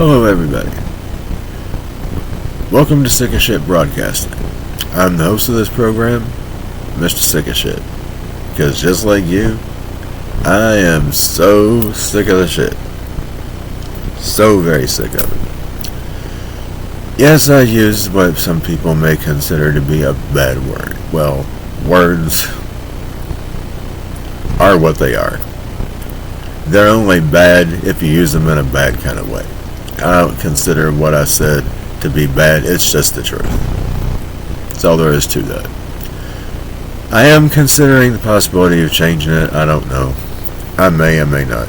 Hello everybody. Welcome to Sick of Shit Broadcasting. I'm the host of this program, Mr. Sick of Shit. Because just like you, I am so sick of the shit. So very sick of it. Yes, I used what some people may consider to be a bad word. Well, words are what they are. They're only bad if you use them in a bad kind of way. I don't consider what I said to be bad. It's just the truth. That's all there is to that. I am considering the possibility of changing it. I don't know. I may not.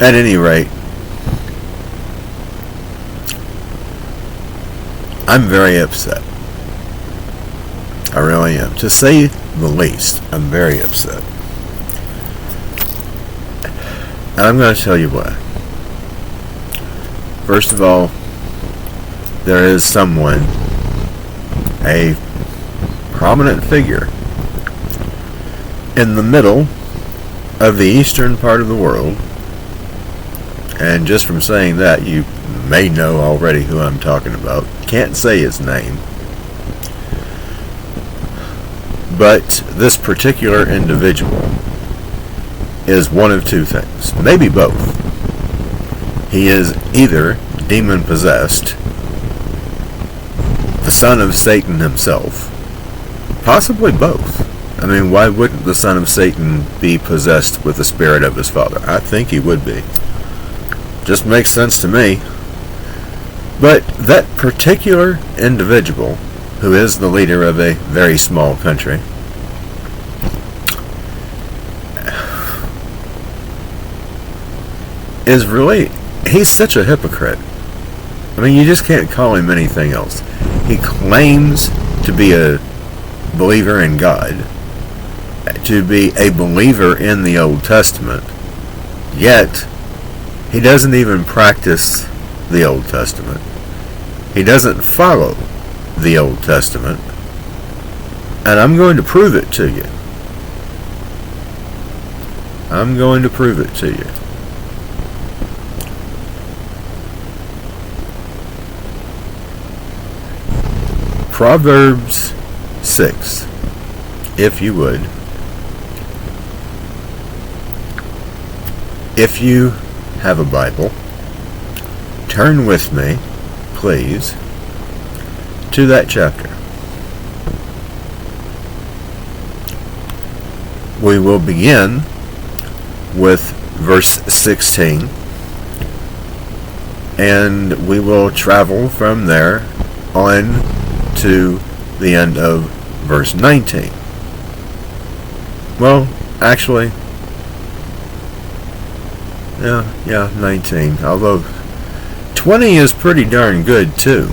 At any rate, I'm very upset. I really am. To say the least, I'm very upset. And I'm going to tell you why. First of all, there is someone, a prominent figure, in the middle of the eastern part of the world, and just from saying that, you may know already who I'm talking about. Can't say his name. But this particular individual is one of two things, maybe both. He is either demon-possessed, the son of Satan himself, possibly both. I mean, why wouldn't the son of Satan be possessed with the spirit of his father? I think he would be. Just makes sense to me. But that particular individual, who is the leader of a very small country, is really, he's such a hypocrite. I mean, you just can't call him anything else. He claims to be a believer in God, to be a believer in the Old Testament, yet he doesn't even practice the Old Testament. He doesn't follow the Old Testament, and I'm going to prove it to you. I'm going to prove it to you. Proverbs 6, if you would. If you have a Bible, turn with me, please, to that chapter. We will begin with verse 16, and we will travel from there on to the end of verse 19. Well, actually, yeah, 19. Although 20 is pretty darn good too.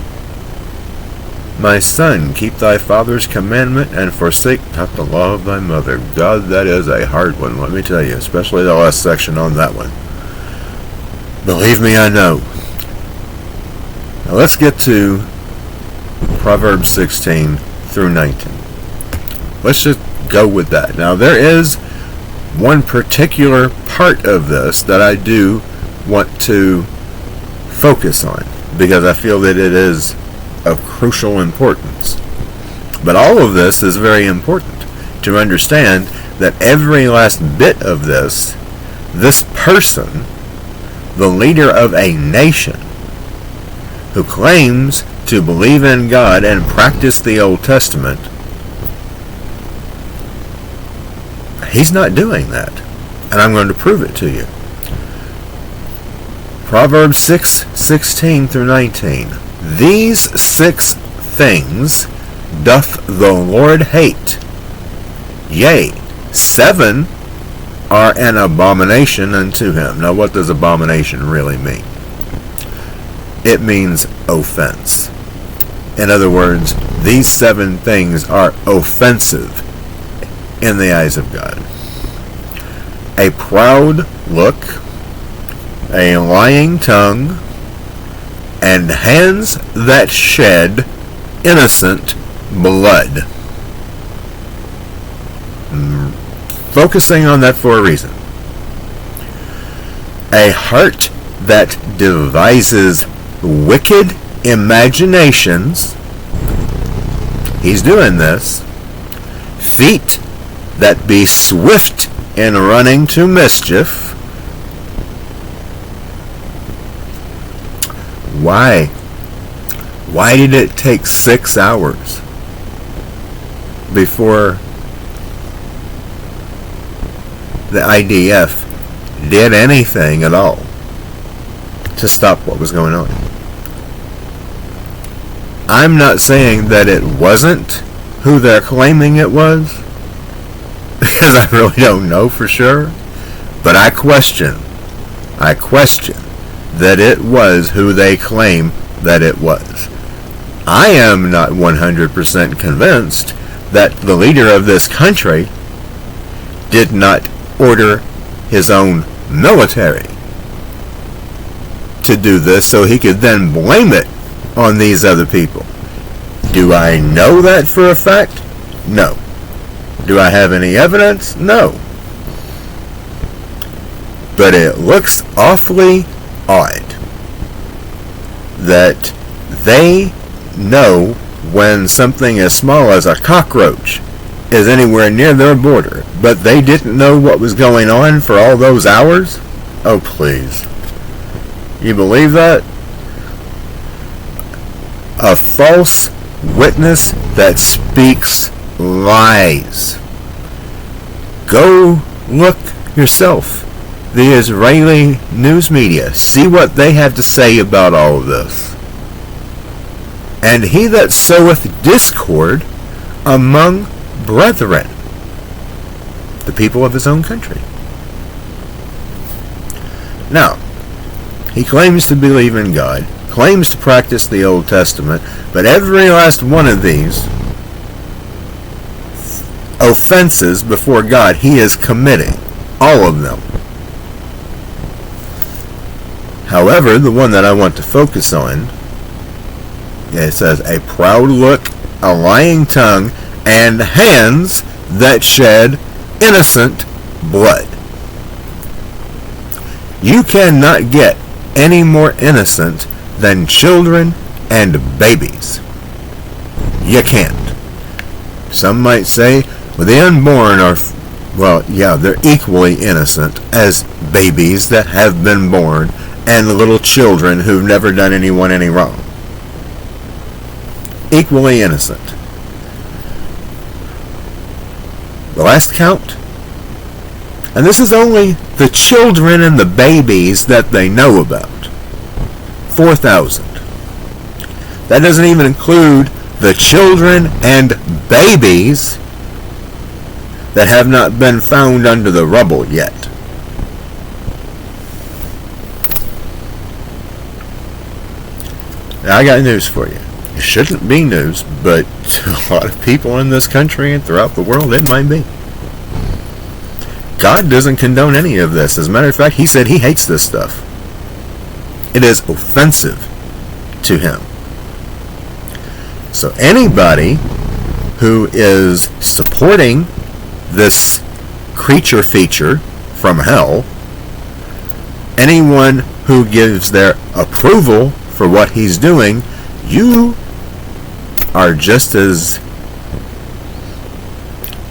My son, keep thy father's commandment and forsake not the law of thy mother. God, that is a hard one, let me tell you, especially the last section on that one. Believe me, I know. Now let's get to Proverbs 16 through 19. Let's just go with that. Now, there is one particular part of this that I do want to focus on, because I feel that it is of crucial importance. But all of this is very important to understand that every last bit of this person, the leader of a nation, who claims to believe in God and practice the Old Testament, he's not doing that. And I'm going to prove it to you. Proverbs 6:16 through 19. These 6 things doth the Lord hate. Yea, 7 are an abomination unto him. Now, what does abomination really mean? It means offense. In other words, these 7 things are offensive in the eyes of God. A proud look, a lying tongue, and hands that shed innocent blood. Focusing on that for a reason. A heart that devises wicked imaginations. He's doing this. Feet that be swift in running to mischief. Why? Why did it take 6 hours before the IDF did anything at all to stop what was going on? I'm not saying that it wasn't who they're claiming it was, because I really don't know for sure, but I question that it was who they claim that it was. I am not 100% convinced that the leader of this country did not order his own military to do this so he could then blame it on these other people. Do I know that for a fact? No. Do I have any evidence? No. But it looks awfully odd that they know when something as small as a cockroach is anywhere near their border, but they didn't know what was going on for all those hours? Oh, please. You believe that? A false witness that speaks lies. Go look yourself. The Israeli news media. See what they have to say about all of this. And he that soweth discord among brethren, the people of his own country. Now, he claims to believe in God, claims to practice the Old Testament, but every last one of these offenses before God he is committing. All of them. However, the one that I want to focus on, it says, a proud look, a lying tongue, and hands that shed innocent blood. You cannot get any more innocent than children and babies. You can't. Some might say, well, the unborn are, well, yeah, they're equally innocent as babies that have been born and little children who've never done anyone any wrong. Equally innocent. The last count, and this is only the children and the babies that they know about, 4,000. That doesn't even include the children and babies that have not been found under the rubble yet. Now, I got news for you. It shouldn't be news, but to a lot of people in this country and throughout the world, it might be. God doesn't condone any of this. As a matter of fact, he said he hates this stuff. It is offensive to him. So anybody who is supporting this creature feature from hell, anyone who gives their approval for what he's doing, you are just as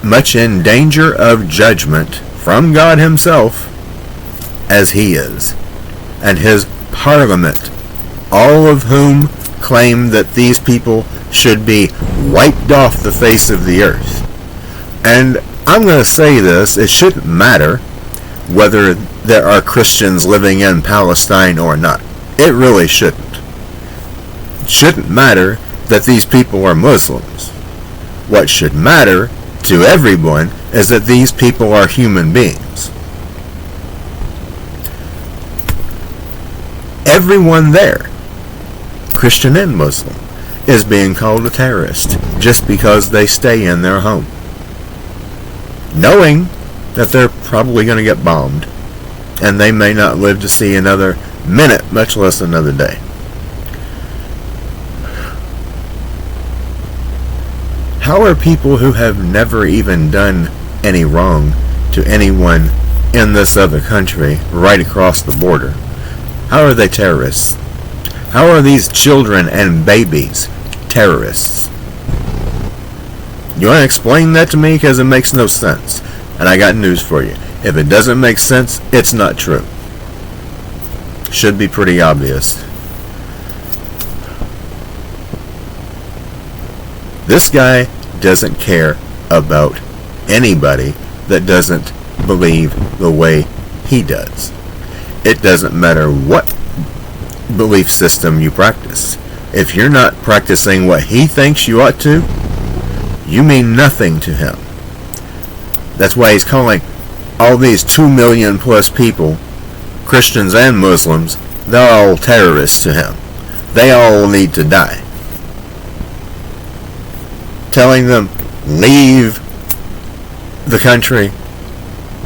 much in danger of judgment from God himself as he is, and his parliament, all of whom claim that these people should be wiped off the face of the earth. And I'm going to say this, it shouldn't matter whether there are Christians living in Palestine or not. It really shouldn't. It shouldn't matter that these people are Muslims. What should matter to everyone is that these people are human beings. Everyone there, Christian and Muslim, is being called a terrorist just because they stay in their home, knowing that they're probably going to get bombed and they may not live to see another minute, much less another day. How are people who have never even done any wrong to anyone in this other country right across the border, How are they terrorists? How are these children and babies terrorists? You want to explain that to me? Because it makes no sense. And I got news for you. If it doesn't make sense, it's not true. Should be pretty obvious. This guy doesn't care about anybody that doesn't believe the way he does. It doesn't matter what belief system you practice. If you're not practicing what he thinks you ought to, you mean nothing to him. That's why he's calling all these 2 million plus people, Christians and Muslims, they're all terrorists to him. They all need to die. Telling them, leave the country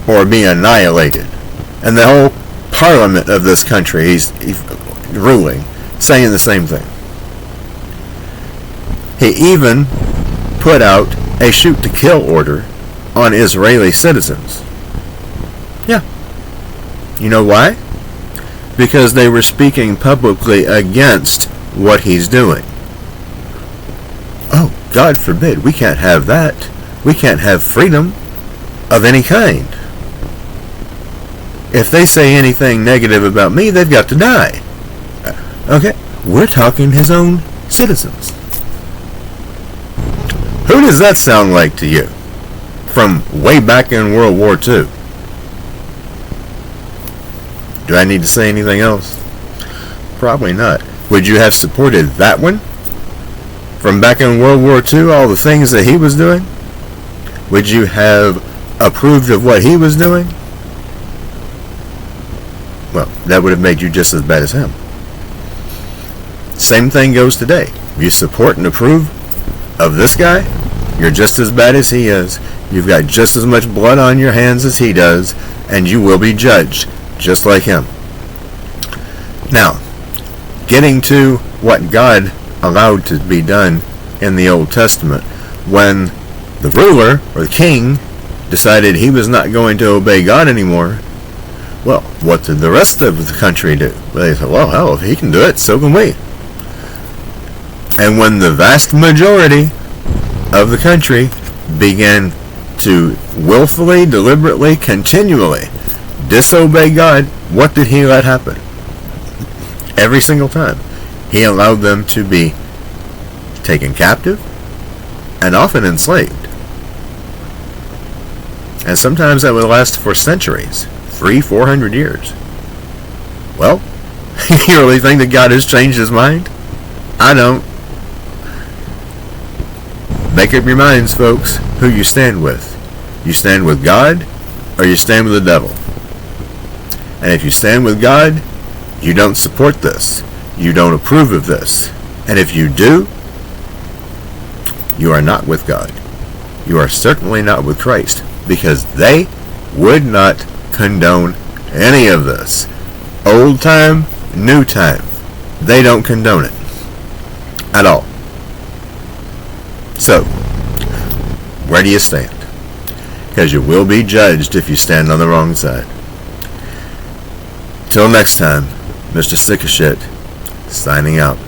or be annihilated. And the whole parliament of this country, he's ruling, saying the same thing. He even put out a shoot-to-kill order on Israeli citizens. Yeah. You know why? Because they were speaking publicly against what he's doing. Oh, God forbid, we can't have that. We can't have freedom of any kind. If they say anything negative about me, they've got to die. Okay, we're talking his own citizens. Who does that sound like to you? From way back in World War II. Do I need to say anything else? Probably not. Would you have supported that one? From back in World War II, all the things that he was doing? Would you have approved of what he was doing? Well, that would have made you just as bad as him. Same thing goes today. If you support and approve of this guy, you're just as bad as he is. You've got just as much blood on your hands as he does, and you will be judged just like him. Now, getting to what God allowed to be done in the Old Testament, when the ruler or the king decided he was not going to obey God anymore, well, what did the rest of the country do? They said, well, hell, if he can do it, so can we. And when the vast majority of the country began to willfully, deliberately, continually disobey God, what did he let happen? Every single time. He allowed them to be taken captive and often enslaved. And sometimes that would last for centuries, 300-400 years. Well, you really think that God has changed his mind? I don't. Make up your minds, folks, who you stand with. You stand with God, or you stand with the devil. And if you stand with God, you don't support this. You don't approve of this. And if you do, you are not with God. You are certainly not with Christ, because they would not condone any of this. Old time, new time. They don't condone it at all. So, where do you stand? Because you will be judged if you stand on the wrong side. Till next time, Mr. Sick of Shit, signing out.